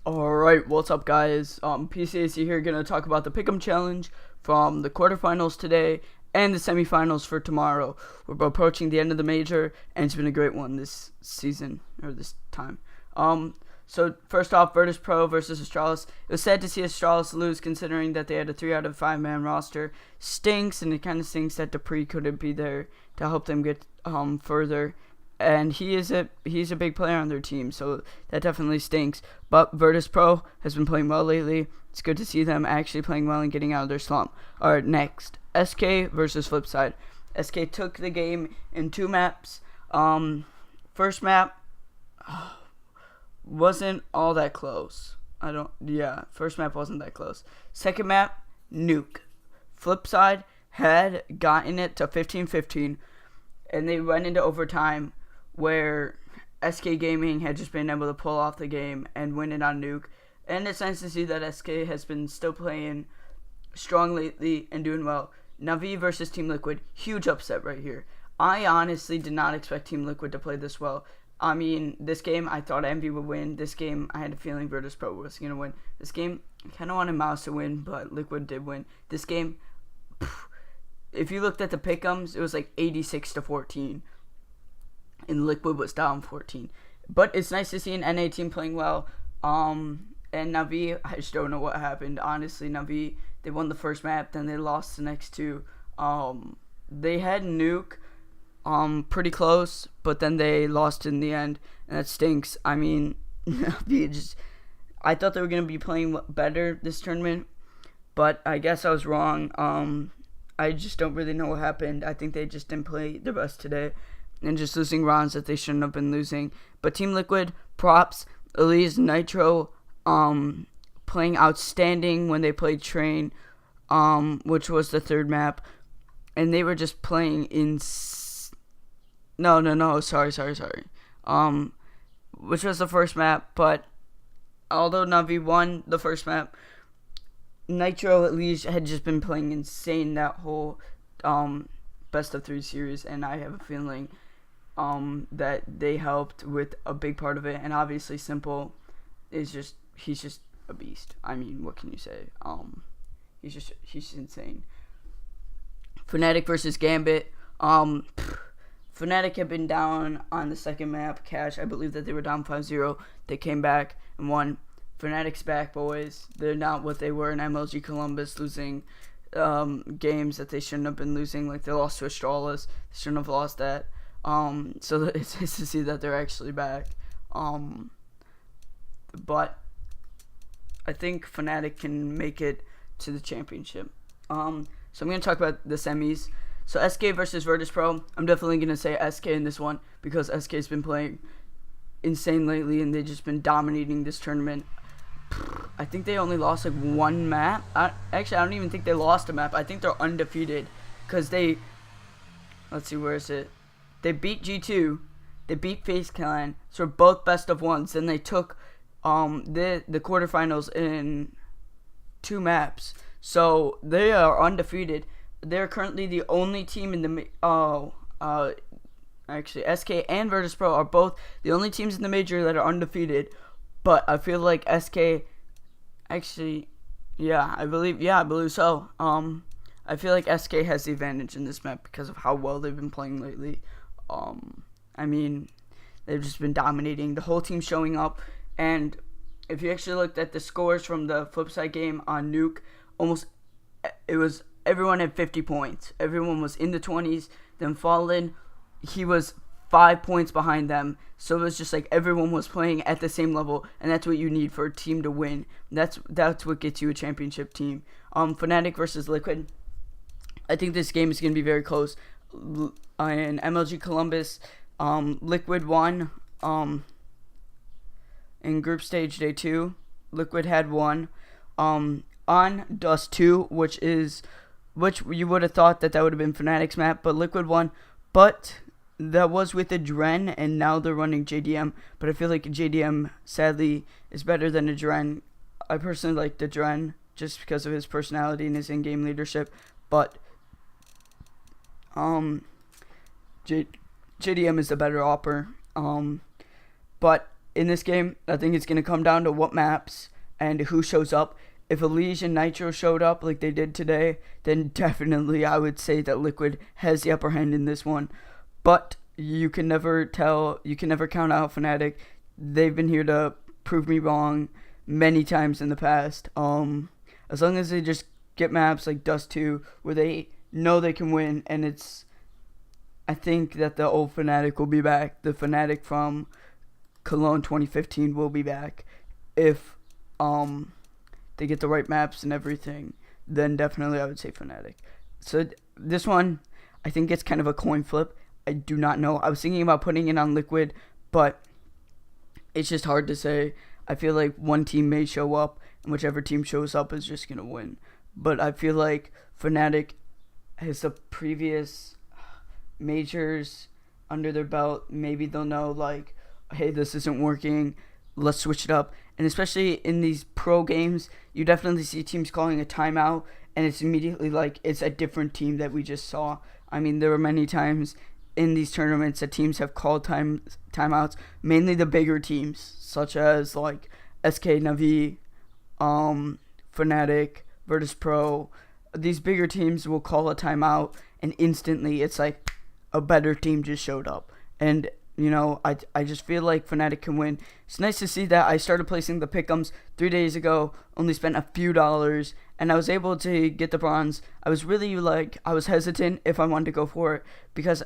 Alright, what's up guys? PCAC here, gonna talk about the Pick'em Challenge from the quarterfinals today and the semifinals for tomorrow. We're approaching the end of the major, and it's been a great one this season, or this time. So first off, Virtus Pro versus Astralis. It was sad to see Astralis lose considering that they had a 3 out of 5 man roster. Stinks, and it kind of stinks that Dupree couldn't be there to help them get further. And he's a big player on their team, so that definitely stinks. But Virtus Pro has been playing well lately. It's good to see them actually playing well and getting out of their slump. Alright, next, SK versus Flipside. SK took the game in 2 maps. First map wasn't all that close. First map wasn't that close. Second map, nuke. Flipside had gotten it to 15-15, and they went into overtime, where SK Gaming had just been able to pull off the game and win it on nuke. And it's nice to see that SK has been still playing strong lately and doing well. Navi versus Team Liquid, huge upset right here. I honestly did not expect Team Liquid to play this well. I mean, this game I thought Envy would win. This game I had a feeling Virtus Pro was going to win. This game I kind of wanted Mouse to win, but Liquid did win. This game, if you looked at the pick'ems, it was like 86-14. And Liquid was down 14. But it's nice to see an NA team playing well. And Navi, I just don't know what happened. Honestly, Navi, they won the first map, then they lost the next 2. They had nuke pretty close, but then they lost in the end, and that stinks. I mean, Navi I thought they were going to be playing better this tournament, but I guess I was wrong. I just don't really know what happened. I think they just didn't play their best today, and just losing rounds that they shouldn't have been losing. But Team Liquid, props. Elise, Nitro, playing outstanding when they played Train, which was the 3rd map, and they were just playing sorry. Which was the 1st map, but although Navi won the 1st map, Nitro at least had just been playing insane that whole best of 3 series, and I have a feeling that they helped with a big part of it. And obviously Simple is he's just a beast. I mean, what can you say? He's insane. Fnatic versus Gambit. Fnatic had been down on the 2nd map. Cash, I believe that they were down 5-0. They came back and won. Fnatic's back, boys. They're not what they were in MLG Columbus, losing games that they shouldn't have been losing. Like, they lost to Astralis. They shouldn't have lost that. So it's nice to see that they're actually back. But I think Fnatic can make it to the championship. So I'm going to talk about the semis. So SK versus Virtus Pro. I'm definitely going to say SK in this one, because SK's been playing insane lately, and they've just been dominating this tournament. I think they only lost like 1 map. Actually, I don't even think they lost a map. I think they're undefeated, because let's see, where is it? They beat G2, they beat FaZe Clan, so we're both best of 1s. Then they took the quarterfinals in 2 maps, so they are undefeated. They're currently the only team in the actually SK and Virtus Pro are both the only teams in the major that are undefeated. But I feel like SK, actually, I believe so. I feel like SK has the advantage in this map because of how well they've been playing lately. I mean, they've just been dominating. The whole team showing up, and if you actually looked at the scores from the Flipside game on nuke, everyone had 50 points. Everyone was in the 20s. Then Fallen, he was 5 points behind them. So it was just like everyone was playing at the same level, and that's what you need for a team to win. That's what gets you a championship team. Fnatic versus Liquid. I think this game is going to be very close. In MLG Columbus, Liquid won in group stage day 2. Liquid had won on Dust 2, which you would have thought that would have been Fnatic's map, but Liquid won. But that was with a Dren, and now they're running JDM. But I feel like JDM, sadly, is better than a Dren. I personally like the Dren just because of his personality and his in-game leadership. But JDM is the better opper. But in this game, I think it's going to come down to what maps and who shows up. If Elige and Nitro showed up like they did today, then definitely I would say that Liquid has the upper hand in this one. But you can never tell, you can never count out Fnatic. They've been here to prove me wrong many times in the past. As long as they just get maps like Dust 2 where they know they can win, and I think that the old Fnatic will be back. The Fnatic from Cologne 2015 will be back. If they get the right maps and everything, then definitely I would say Fnatic. So this one, I think it's kind of a coin flip. I do not know. I was thinking about putting it on Liquid, but it's just hard to say. I feel like one team may show up, and whichever team shows up is just going to win. But I feel like Fnatic has the previous majors under their belt. Maybe they'll know, like, hey, this isn't working. Let's switch it up. And especially in these pro games, you definitely see teams calling a timeout, and it's immediately like it's a different team that we just saw. I mean, there were many times in these tournaments that teams have called timeouts, mainly the bigger teams, such as like SK Navi, Fnatic, Virtus Pro. These bigger teams will call a timeout, and instantly it's like a better team just showed up. And you know, I just feel like Fnatic can win. It's nice to see that I started placing the pick'ems 3 days ago, only spent a few dollars, and I was able to get the bronze. I was really I was hesitant if I wanted to go for it, because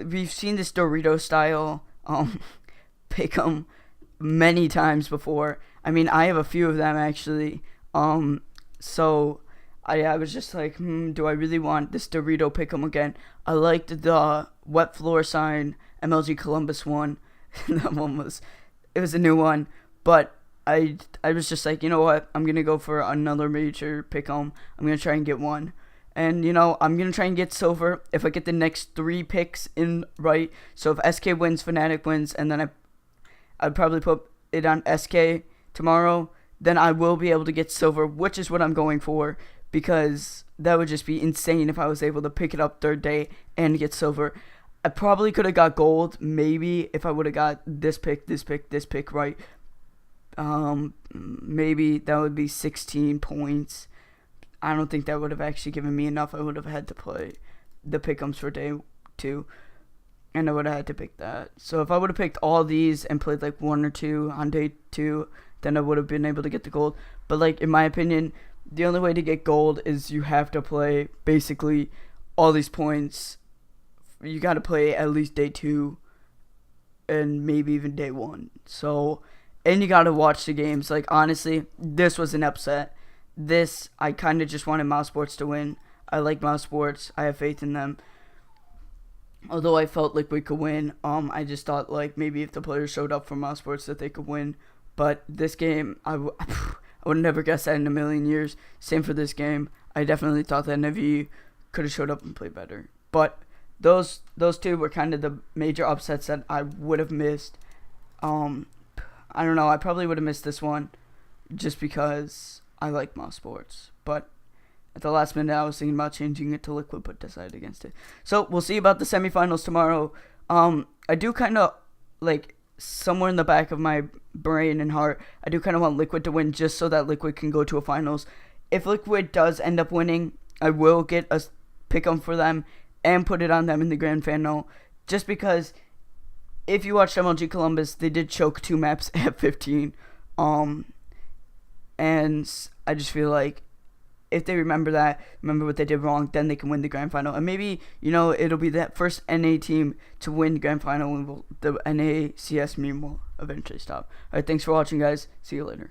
we've seen this Dorito style pick'em many times before. I mean, I have a few of them actually. So I was just like, do I really want this Dorito pick'em again? I liked the Wet Floor Sign MLG Columbus one. That one was a new one, but I was just like, you know what? I'm gonna go for another major pick'em. I'm gonna try and get one. And, you know, I'm going to try and get silver if I get the next 3 picks in right. So if SK wins, Fnatic wins, and then I'd probably put it on SK tomorrow, then I will be able to get silver, which is what I'm going for, because that would just be insane if I was able to pick it up 3rd day and get silver. I probably could have got gold, maybe, if I would have got this pick right. Maybe that would be 16 points. I don't think that would have actually given me enough. I would have had to play the pick'ems for day 2, and I would have had to pick that. So if I would have picked all these and played like 1 or 2 on day 2, then I would have been able to get the gold. But like, in my opinion, the only way to get gold is you have to play basically all these points. You got to play at least day 2 and maybe even day 1. So, and you got to watch the games. Like, honestly, this was an upset. This, I kind of just wanted Mouse Sports to win. I like Mouse Sports. I have faith in them. Although I felt like we could win, I just thought like maybe if the players showed up for Mouse Sports that they could win. But this game, I would never guess that in a million years. Same for this game. I definitely thought that Navi could have showed up and played better. But those 2 were kind of the major upsets that I would have missed. I don't know. I probably would have missed this one just because I like Mouse Sports, but at the last minute I was thinking about changing it to Liquid, but decided against it. So we'll see about the semifinals tomorrow. I do kind of, like, somewhere in the back of my brain and heart, I do kind of want Liquid to win just so that Liquid can go to a finals. If Liquid does end up winning, I will get a pick'em for them and put it on them in the grand final, just because if you watched MLG Columbus, they did choke 2 maps at 15. And I just feel like if they remember what they did wrong, then they can win the grand final. And maybe, you know, it'll be that first NA team to win the grand final, and the NA CS meme will eventually stop. Alright, thanks for watching, guys. See you later.